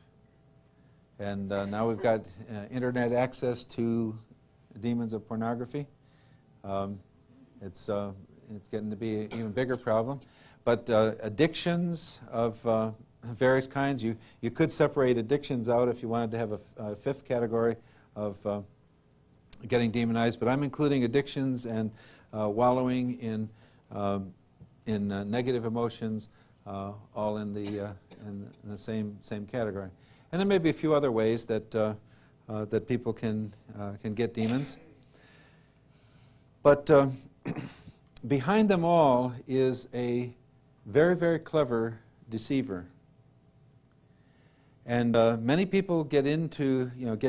And now we've got internet access to demons of pornography. It's getting to be an even bigger problem. But addictions of various kinds, you could separate addictions out if you wanted to have a fifth category of getting demonized. But I'm including addictions and wallowing in negative emotions, all in the same category. And there may be a few other ways that that people can get demons. But behind them all is a very, very clever deceiver. And many people get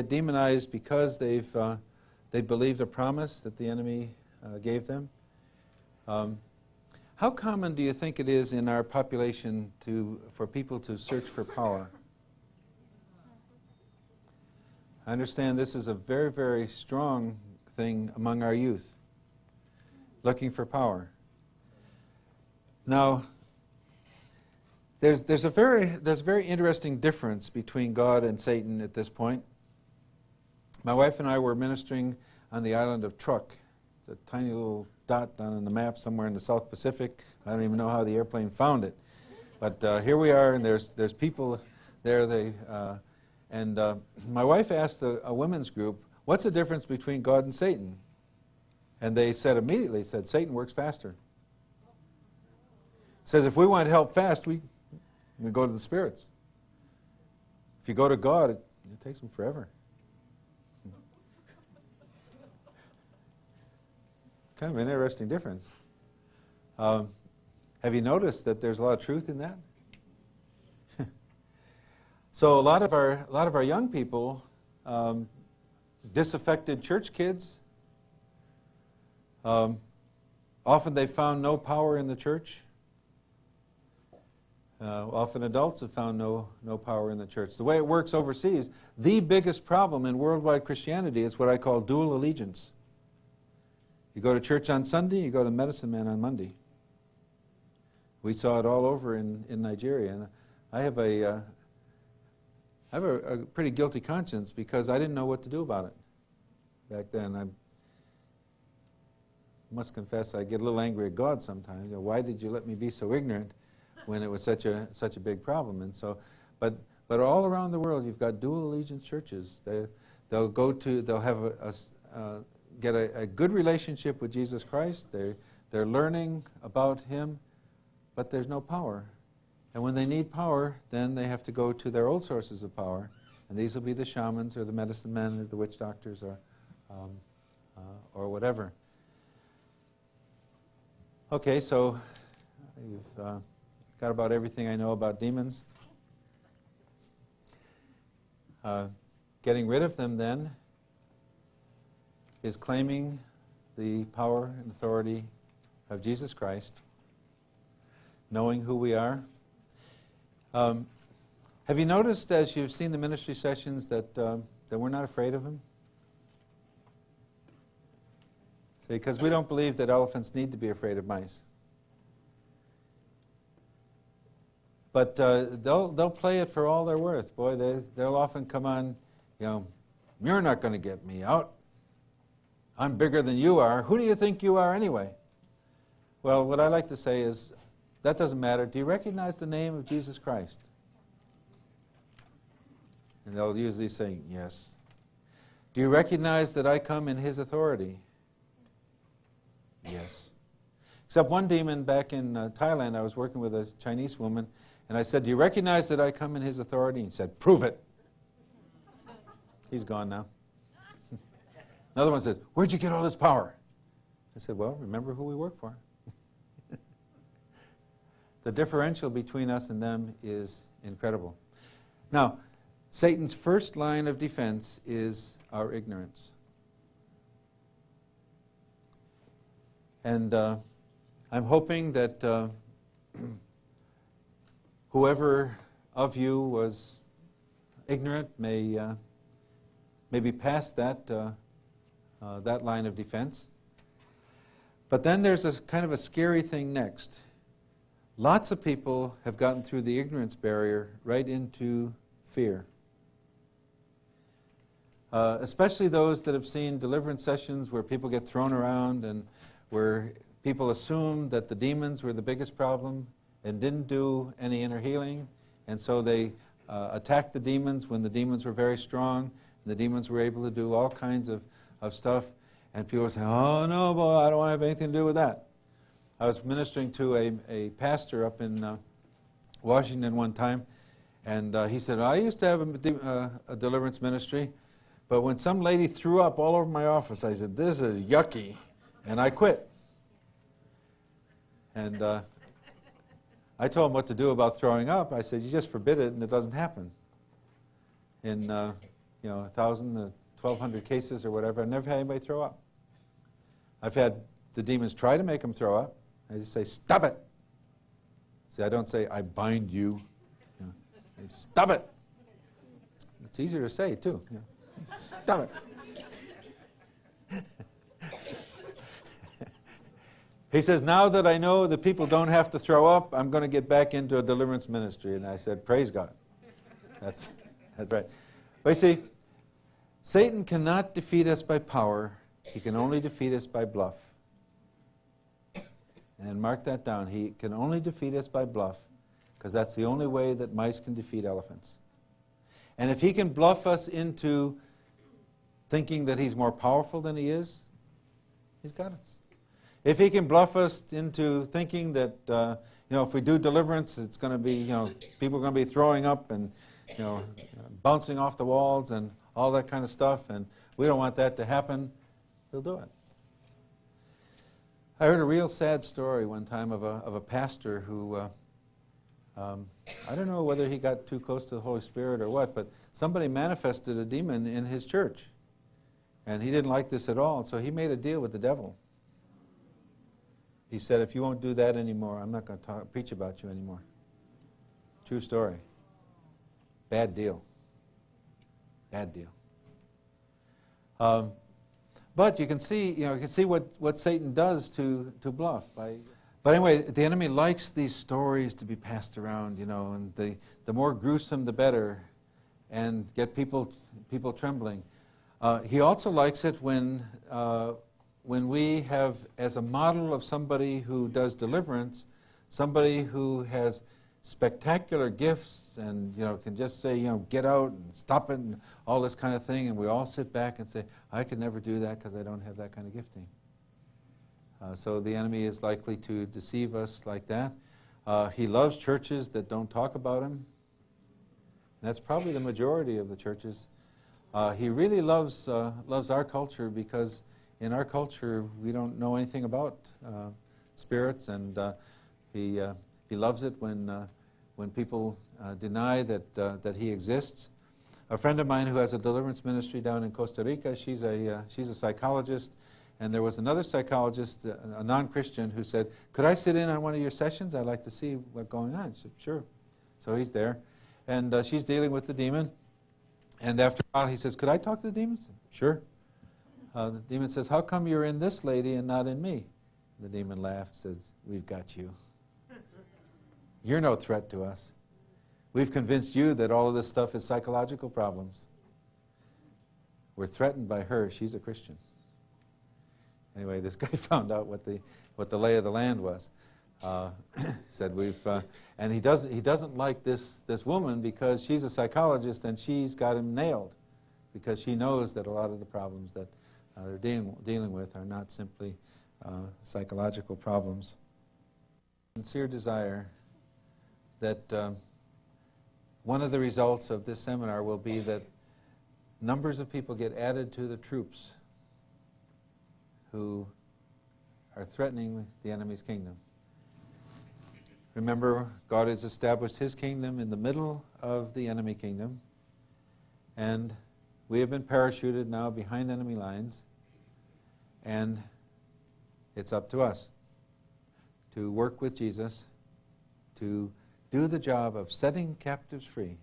demonized because they believed a promise that the enemy gave them. How common do you think it is in our population for people to search for power? I understand this is a very, very strong thing among our youth, looking for power. Now, there's a very interesting difference between God and Satan at this point. My wife and I were ministering on the island of Truk. It's a tiny little dot down on the map somewhere in the South Pacific. I don't even know how the airplane found it. But here we are, and there's people there. My wife asked a women's group, "What's the difference between God and Satan?" And they said immediately, Satan works faster. Says if we want help fast, we go to the spirits. If you go to God, it takes them forever. It's kind of an interesting difference. Have you noticed that there's a lot of truth in that? So a lot of our young people, disaffected church kids, often they found no power in the church. Often adults have found no power in the church. The way it works overseas, the biggest problem in worldwide Christianity is what I call dual allegiance. You go to church on Sunday, you go to medicine man on Monday. We saw it all over in Nigeria. And I have a pretty guilty conscience because I didn't know what to do about it back then. I must confess I get a little angry at God sometimes. You know, why did you let me be so ignorant when it was such a big problem? And so, but all around the world you've got dual allegiance churches. They'll have get a good relationship with Jesus Christ. They're learning about Him, but there's no power. And when they need power, then they have to go to their old sources of power, and these will be the shamans or the medicine men or the witch doctors or whatever. Okay, so you've got about everything I know about demons. Getting rid of them then is claiming the power and authority of Jesus Christ, knowing who we are. Have you noticed as you've seen the ministry sessions that we're not afraid of Him? See, because we don't believe that elephants need to be afraid of mice. But they'll play it for all they're worth. Boy, they'll often come on, you're not going to get me out. I'm bigger than you are. Who do you think you are anyway? Well, what I like to say is, that doesn't matter. Do you recognize the name of Jesus Christ? And they'll usually say, yes. Do you recognize that I come in His authority? Yes. Except one demon back in Thailand, I was working with a Chinese woman, and I said, do you recognize that I come in His authority? And he said, prove it. He's gone now. Another one said, where'd you get all this power? I said, well, remember who we work for. The differential between us and them is incredible. Now, Satan's first line of defense is our ignorance. And I'm hoping that whoever of you was ignorant may be past that line of defense. But then there's a kind of a scary thing next. Lots of people have gotten through the ignorance barrier right into fear. Especially those that have seen deliverance sessions where people get thrown around and where people assumed that the demons were the biggest problem and didn't do any inner healing, and so they attacked the demons when the demons were very strong, and the demons were able to do all kinds of stuff, and people say, oh no, boy, I don't want to have anything to do with that. I was ministering to a pastor up in Washington one time, and he said, I used to have a deliverance ministry, but when some lady threw up all over my office, I said, this is yucky, and I quit. And I told him what to do about throwing up. I said, you just forbid it, and it doesn't happen. In 1,000 to 1,200 cases or whatever, I've never had anybody throw up. I've had the demons try to make them throw up. I just say, stop it. See, I don't say, I bind you. I say, stop it. It's easier to say, too. Stop it. He says, now that I know that people don't have to throw up, I'm going to get back into a deliverance ministry. And I said, praise God. That's right. But you see, Satan cannot defeat us by power. He can only defeat us by bluff. And mark that down. He can only defeat us by bluff, because that's the only way that mice can defeat elephants. And if he can bluff us into thinking that he's more powerful than he is, he's got us. If he can bluff us into thinking that, if we do deliverance, it's going to be, people are going to be throwing up and, bouncing off the walls and all that kind of stuff, and we don't want that to happen, he'll do it. I heard a real sad story one time of a pastor who, I don't know whether he got too close to the Holy Spirit or what, but somebody manifested a demon in his church. And he didn't like this at all, so he made a deal with the devil. He said, if you won't do that anymore, I'm not going to preach about you anymore. True story. Bad deal. Bad deal. But you can see, what Satan does to bluff. But anyway, the enemy likes these stories to be passed around, and the more gruesome, the better, and get people trembling. He also likes it when we have, as a model of somebody who does deliverance, somebody who has spectacular gifts and can just say, get out and stop it and all this kind of thing, and we all sit back and say, I could never do that because I don't have that kind of gifting. So the enemy is likely to deceive us like that. He loves churches that don't talk about him. And that's probably the majority of the churches. He really loves our culture, because in our culture we don't know anything about spirits, and he loves it when people deny that he exists. A friend of mine who has a deliverance ministry down in Costa Rica, she's a psychologist, and there was another psychologist, a non-Christian, who said, could I sit in on one of your sessions? I'd like to see what's going on. She said, sure. So he's there, and she's dealing with the demon. And after a while he says, could I talk to the demon? Sure. The demon says, how come you're in this lady and not in me? The demon laughed, says, we've got you. You're no threat to us. We've convinced you that all of this stuff is psychological problems. We're threatened by her. She's a Christian. Anyway, this guy found out what the lay of the land was. Said and he doesn't like this woman because she's a psychologist and she's got him nailed, because she knows that a lot of the problems that they're dealing with are not simply psychological problems. Sincere desire that one of the results of this seminar will be that numbers of people get added to the troops who are threatening the enemy's kingdom. Remember, God has established his kingdom in the middle of the enemy kingdom, and we have been parachuted now behind enemy lines, and it's up to us to work with Jesus to do the job of setting captives free.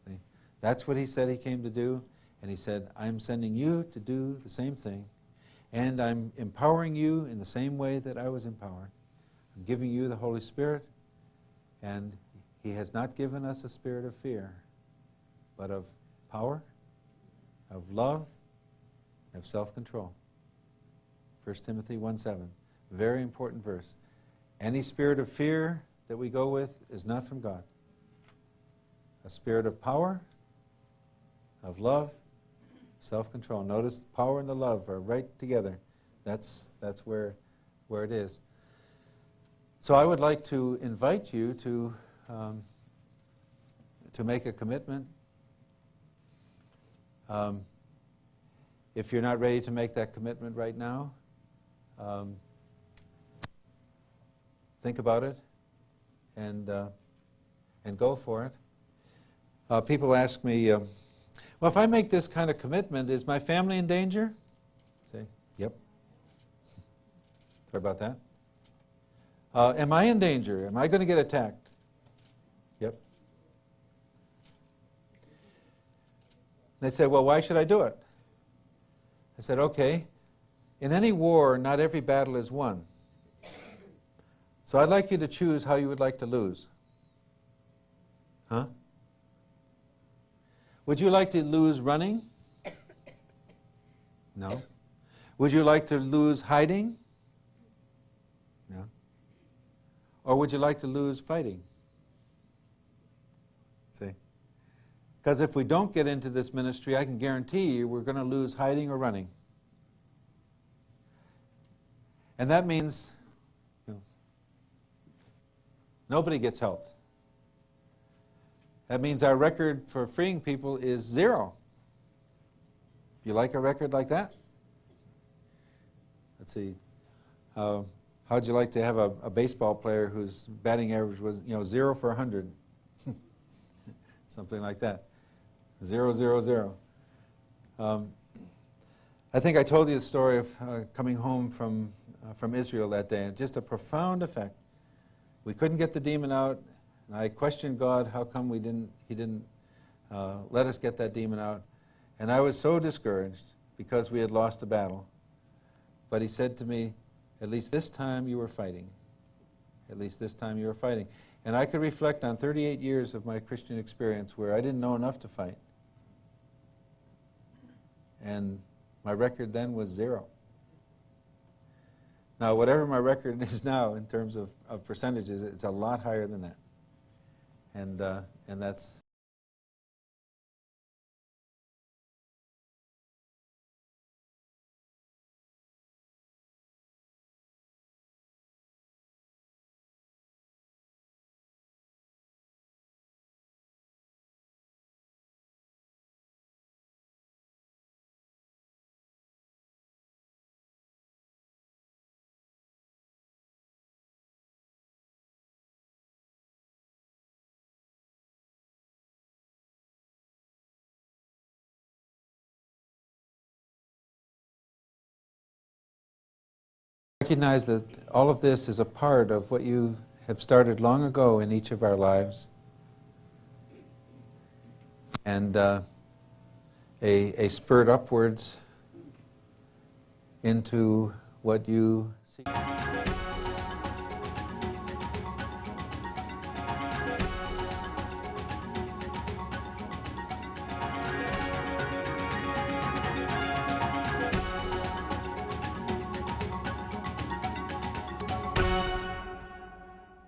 See? That's what he said he came to do, and he said, I'm sending you to do the same thing, and I'm empowering you in the same way that I was empowered. I'm giving you the Holy Spirit, and he has not given us a spirit of fear, but of power, of love, and of self-control. 1 Timothy 1:7, very important verse. Any spirit of fear that we go with is not from God. A spirit of power, of love, self-control. Notice the power and the love are right together. That's where it is. So I would like to invite you to make a commitment. If you're not ready to make that commitment right now, think about it and go for it. People ask me, well, if I make this kind of commitment, is my family in danger? I say, yep. Sorry about that. Am I in danger? Am I going to get attacked? Yep. They say, well, why should I do it? I said, okay, in any war, not every battle is won. So I'd like you to choose how you would like to lose. Huh? Would you like to lose running? No. Would you like to lose hiding? No. Or would you like to lose fighting? See? Because if we don't get into this ministry, I can guarantee you we're going to lose hiding or running. And that means nobody gets helped. That means our record for freeing people is 0. You like a record like that? Let's see. How'd you like to have a baseball player whose batting average was 0 for 100? Something like that. 0, 0, 0. I think I told you the story of coming home from Israel that day. Just a profound effect. We couldn't get the demon out, and I questioned God, how come He didn't let us get that demon out? And I was so discouraged because we had lost the battle. But He said to me, at least this time you were fighting. At least this time you were fighting. And I could reflect on 38 years of my Christian experience where I didn't know enough to fight. And my record then was 0. Now, whatever my record is now in terms of percentages, it's a lot higher than that. And that's... Recognize that all of this is a part of what you have started long ago in each of our lives. And a spurt upwards into what you seek.